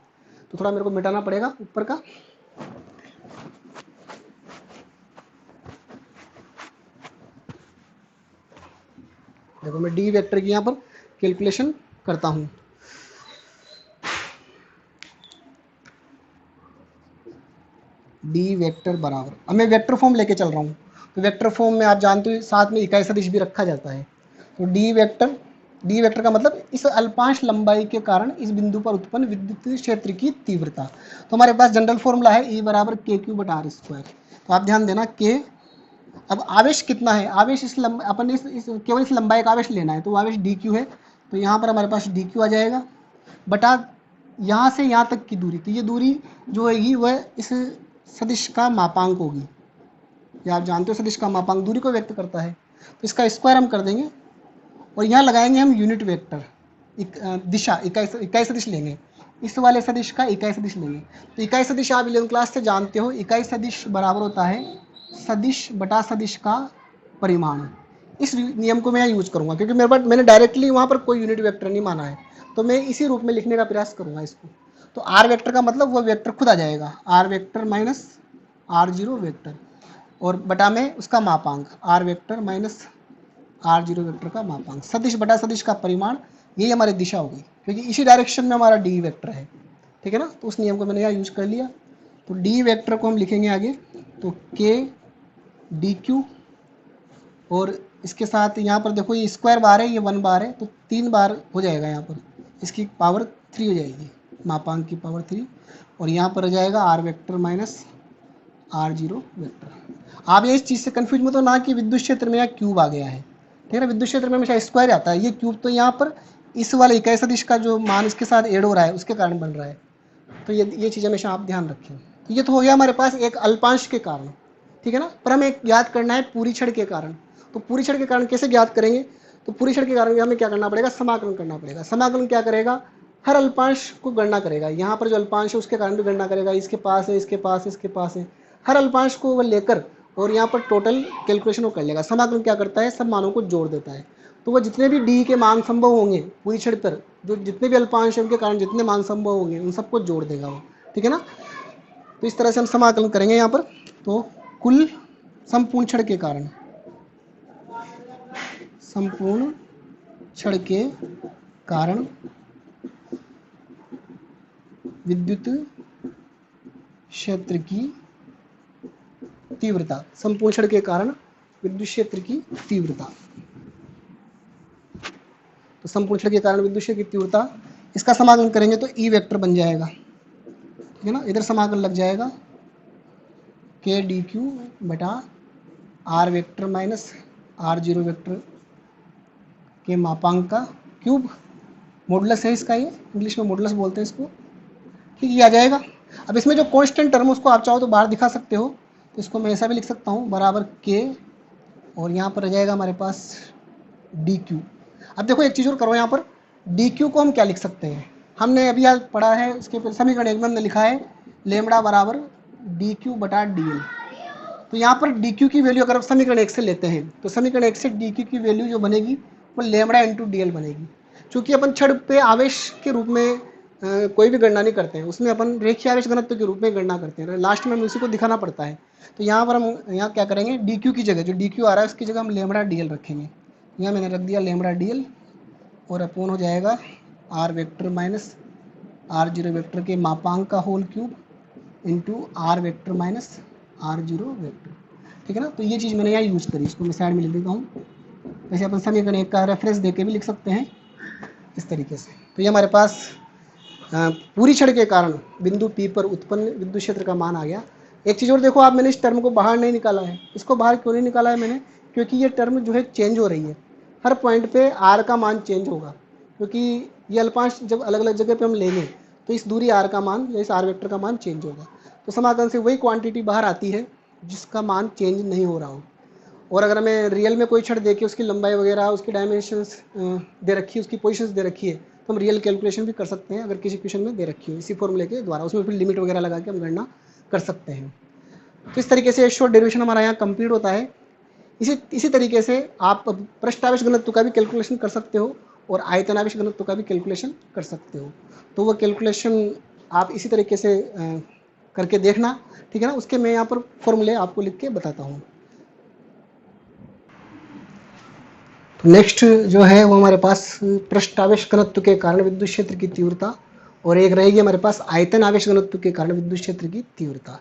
[SPEAKER 1] तो थोड़ा मेरे को मिटाना पड़ेगा ऊपर का। देखो मैं डी वेक्टर की यहाँ पर कैलकुलेशन करता हूँ। डी वेक्टर बराबर, अब मैं वेक्टर फॉर्म लेके चल रहा हूँ, तो वेक्टर फॉर्म में आप जानते हो साथ में इकाई सदिश भी रखा जाता है। तो डी वेक्टर का मतलब इस अल्पांश लंबाई के कारण इस बिंदु पर उत्पन्न विद्युत क्षेत्र की तीव्रता। तो हमारे पास जनरल फॉर्मूला है E बराबर के क्यू बटा आर स्क्वायर। तो आप ध्यान देना के, अब आवेश कितना है, आवेश अपन इस केवल इस लंबाई का आवेश लेना है, तो आवेश डी क्यू है। तो यहाँ पर हमारे पास डी क्यू आ जाएगा बटा यहाँ से यहाँ तक की दूरी। तो ये दूरी जो होगी वह इस सदिश का मापांक होगी। या आप जानते हो सदिश का मापांक दूरी को व्यक्त करता है, तो इसका स्क्वायर हम कर देंगे और यहाँ लगाएंगे हम यूनिट वेक्टर दिशा, इकाई सदिश लेंगे। इस वाले सदिश का इकाई सदिश लेंगे। तो इकाई सदिश आप 11वीं क्लास से जानते हो, इकाई सदिश बराबर होता है सदिश बटा सदिश का परिमाण। इस नियम को मैं यहाँ यूज करूँगा क्योंकि मेरे पास मैंने डायरेक्टली वहाँ पर कोई यूनिट वेक्टर नहीं माना है, तो मैं इसी रूप में लिखने का प्रयास करूँगा इसको। तो आर वेक्टर का मतलब वो वेक्टर खुद आ जाएगा, are vector minus are zero vector, और बटा में उसका मापांक R vector minus are zero vector का मापांक, सदिश बटा सदिश का परिमाण, यही हमारी दिशा हो गई क्योंकि इसी डायरेक्शन में हमारा डी वेक्टर है, ठीक है ना। तो उस नियम को मैंने यहाँ यूज कर लिया। तो डी वेक्टर को हम लिखेंगे आगे, तो के डी क्यू, और इसके साथ यहाँ पर देखो ये स्क्वायर बार है, ये 1 बार है, तो 3 बार हो जाएगा यहाँ पर, इसकी पावर 3 हो जाएगी, मापांक की पावर 3, और यहाँ पर हो जाएगा are vector minus are zero vector. आप ये इस चीज़ से कन्फ्यूज मत हो ना कि विद्युत क्षेत्र में यहाँ क्यूब आ गया है, ठीक है ना। विद्युत क्षेत्र में हमेशा स्क्वायर आता है, ये क्यूब तो यहाँ पर इस वाले इकाई सदिश का जो मान इसके साथ ऐड हो रहा है उसके कारण बन रहा है। तो ये चीज़ हमेशा आप ध्यान रखें। तो ये तो हो गया हमारे पास एक अल्पांश के कारण, ठीक है ना। पर हमें याद करना है पूरी छड़ के कारण। तो पूरी छड़ के कारण कैसे ज्ञात करेंगे, तो पूरी छड़ के कारण हमें क्या करना पड़ेगा, समाकलन करना पड़ेगा। समाकलन क्या करेगा, हर अल्पांश को गणना करेगा। यहाँ पर जो अल्पांश है उसके कारण भी गणना करेगा, इसके पास है, इसके पास है, इसके पास है, हर अल्पांश को वो लेकर और यहाँ पर टोटल कैलकुलेशन वो कर लेगा। समाकलन क्या करता है, सब मानों को जोड़ देता है। तो वो जितने भी डी के मान संभव होंगे पूरी छड़ पर, जो जितने भी अल्पांश हैं उनके कारण जितने मान संभव होंगे उन सबको जोड़ देगा वो, ठीक है ना। तो इस तरह से हम समाकलन करेंगे यहाँ पर। तो कुल संपूर्ण छड़ के कारण, संपूर्ण क्षण के कारण विद्युत क्षेत्र की तीव्रता, संपूर्ण क्षण के कारण विद्युत क्षेत्र की तीव्रता। तो संपूर्ण क्षण के कारण विद्युत क्षेत्र की तीव्रता, इसका समाकलन करेंगे तो ई वेक्टर बन जाएगा, ठीक है ना। इधर समाकलन लग जाएगा के डी क्यू बटा r vector minus are zero vector के मापांक का क्यूब, मॉडुलस है इसका, ये इंग्लिश में मॉडुलस बोलते हैं इसको, ठीक, ये आ जाएगा। अब इसमें जो कांस्टेंट टर्म उसको आप चाहो तो बाहर दिखा सकते हो, तो इसको मैं ऐसा भी लिख सकता हूँ बराबर के, और यहाँ पर आ जाएगा हमारे पास डी क्यू। अब देखो एक चीज़ और करो, यहाँ पर डी क्यू को हम क्या लिख सकते हैं, हमने अभी आज पढ़ा है, इसके समीकरण एक में हमने लिखा है लेमड़ा बराबर डी क्यू बटा डी एल। तो यहाँ पर डी क्यू की वैल्यू अगर आप समीकरण एक से लेते हैं तो समीकरण एक से डी क्यू की वैल्यू जो बनेगी वो लेमड़ा इंटू डी एल बनेगी। चूँकि अपन क्षण पे आवेश के रूप में कोई भी गणना नहीं करते हैं, उसमें अपन रेखीय आवेश घनत्व के रूप में गणना करते हैं, लास्ट में हमें उसी को दिखाना पड़ता है। तो यहाँ पर हम यहाँ क्या करेंगे, डी क्यू की जगह जो डी क्यू आ रहा है उसकी जगह हम लेमड़ा डी एल रखेंगे। यहाँ मैंने रख दिया लेमड़ा डी एल, और अपोन हो जाएगा are vector minus are zero vector के मापांक का whole cube into r vector minus are zero vector, ठीक है ना। तो ये चीज़ मैंने यहाँ यूज़ करी, इसको मैं साइड में लिख देता हूँ। वैसे अपन समीकरण एक का रेफरेंस दे के भी लिख सकते हैं इस तरीके से। तो ये हमारे पास पूरी क्षण के कारण बिंदु P पर उत्पन्न विद्युत क्षेत्र का मान आ गया। एक चीज़ और देखो आप, मैंने इस टर्म को बाहर नहीं निकाला है। इसको बाहर क्यों नहीं निकाला है मैंने, क्योंकि ये टर्म जो है चेंज हो रही है, हर पॉइंट पे r का मान चेंज होगा, क्योंकि ये अल्पांश जब अलग अलग जगह पे हम लेंगे तो इस दूरी r का मान या इस r वेक्टर का मान चेंज होगा। तो समाकलन से वही क्वांटिटी बाहर आती है जिसका मान चेंज नहीं हो रहा हो। और अगर हमें रियल में कोई क्षण देके उसकी लंबाई वगैरह, उसकी डायमेंशंस दे रखी है, उसकी पोजीशंस दे रखी है, तो हम रियल कैलकुलेशन भी कर सकते हैं अगर किसी क्वेश्चन में दे रखी हो, इसी फॉर्मूले के द्वारा। उसमें फिर लिमिट वगैरह लगा के हम गणना कर सकते हैं। तो इस तरीके से शॉर्ट डेरिवेशन हमारा यहाँ कंप्लीट होता है। इसी तरीके से आप पृष्ठावेश घनत्व का भी कैलकुलेशन कर सकते हो और आयतनावेश घनत्व का भी कैलकुलेशन कर सकते हो। तो वो कैलकुलेशन आप इसी तरीके से करके देखना, ठीक है ना। उसके मैं यहाँ पर फॉर्मूले आपको लिख के बताता हूँ। नेक्स्ट जो है वो हमारे पास पृष्ठावेश घनत्व के कारण विद्युत क्षेत्र की तीव्रता, और एक रहेगी हमारे पास आयतन आवेश घनत्व के कारण विद्युत क्षेत्र की तीव्रता।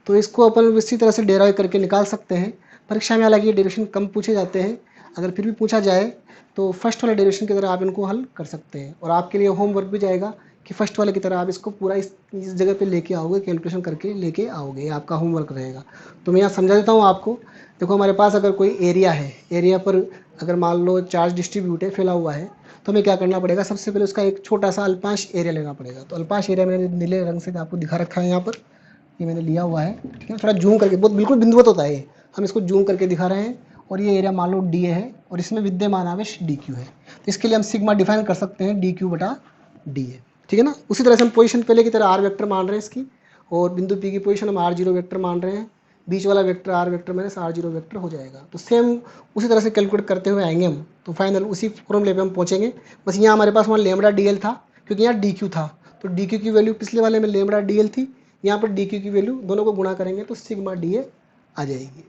[SPEAKER 1] तो इसको अपन इसी तरह से डेराइव करके निकाल सकते हैं। परीक्षा में हालांकि ये डेरिवेशन कम पूछे जाते हैं, अगर फिर भी पूछा जाए तो फर्स्ट वाले डेरिवेशन की तरह आप इनको हल कर सकते हैं। और आपके लिए होमवर्क भी जाएगा कि फर्स्ट वाले की तरह आप इसको पूरा इस जगह पे लेके आओगे, कैलकुलेशन करके लेके आओगे, आपका होमवर्क रहेगा। तो मैं यहाँ समझा देता हूँ आपको। देखो हमारे पास अगर कोई एरिया है, एरिया पर अगर मान लो चार्ज डिस्ट्रीब्यूट है, फैला हुआ है, तो हमें क्या करना पड़ेगा, सबसे पहले उसका एक छोटा सा अल्पांश एरिया लेना पड़ेगा। तो अल्पांश एरिया मैंने नीले रंग से आपको दिखा रखा है यहाँ पर, ये मैंने लिया हुआ है, ठीक है। थोड़ा जूम करके, बहुत बिल्कुल बिंदुवत होता है ये, हम इसको जूम करके दिखा रहे हैं। और ये एरिया मान लो डी है और इसमें विद्यमान आवेश डी क्यू है, तो इसके लिए हम सिग्मा डिफाइन कर सकते हैं डी क्यू बटा डी है, ठीक है ना। उसी तरह से हम पोजीशन पहले की तरह आर वेक्टर मान रहे हैं इसकी, और बिंदु पी की पोजीशन हम आर जीरो वेक्टर मान रहे हैं, बीच वाला vector r vector minus are zero vector हो जाएगा। तो सेम उसी तरह से कैलकुलेट करते हुए आएंगे हम, तो फाइनल उसी फॉर्मूले पे हम पहुंचेंगे। बस यहाँ हमारे पास वहाँ लेमड़ा डी एल था, क्योंकि यहाँ डी क्यू था, तो डी क्यू की वैल्यू पिछले वाले में लेमड़ा डी एल थी, यहाँ पर डी क्यू की वैल्यू दोनों को गुणा करेंगे तो सिग्मा डी ए आ जाएगी।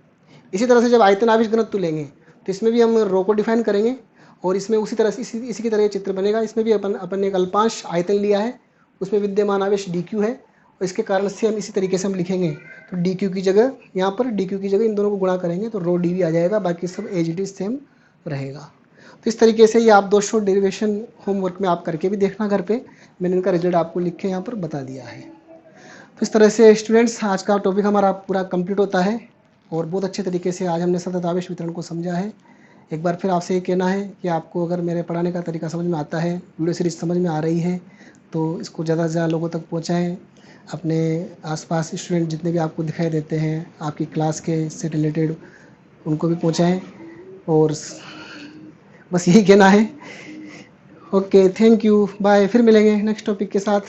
[SPEAKER 1] इसी तरह से जब आयतन आवेश घनत्व लेंगे तो इसमें भी हम रो को डिफाइन करेंगे, और इसमें उसी तरह से इसी की तरह चित्र बनेगा। इसमें भी अपन ने एक अल्पांश आयतन लिया है, उसमें विद्यमान आवेश डी क्यू है, और इसके कारण से हम इसी तरीके से हम लिखेंगे। तो डी क्यू की जगह, यहाँ पर डी क्यू की जगह इन दोनों को गुणा करेंगे तो रो डी भी आ जाएगा, बाकी सब एज इट इज सेम रहेगा। तो इस तरीके से ये आप दो शॉर्ट डेरिवेशन होमवर्क में आप करके भी देखना घर पे, मैंने इनका रिजल्ट आपको लिख के यहाँ पर बता दिया है। तो इस तरह से स्टूडेंट्स आज का टॉपिक हमारा पूरा कंप्लीट होता है, और बहुत अच्छे तरीके से आज हमने सतत आवेश वितरण को समझा है। एक बार फिर आपसे ये कहना है कि आपको अगर मेरे पढ़ाने का तरीका समझ में आता है, वीडियो सीरीज समझ में आ रही है, तो इसको ज़्यादा से ज़्यादा लोगों तक पहुँचाएँ। अपने आसपास स्टूडेंट जितने भी आपको दिखाई देते हैं आपकी क्लास के से रिलेटेड, उनको भी पहुँचाएँ। और बस यही कहना है। Okay, thank you, bye. फिर मिलेंगे नेक्स्ट टॉपिक के साथ।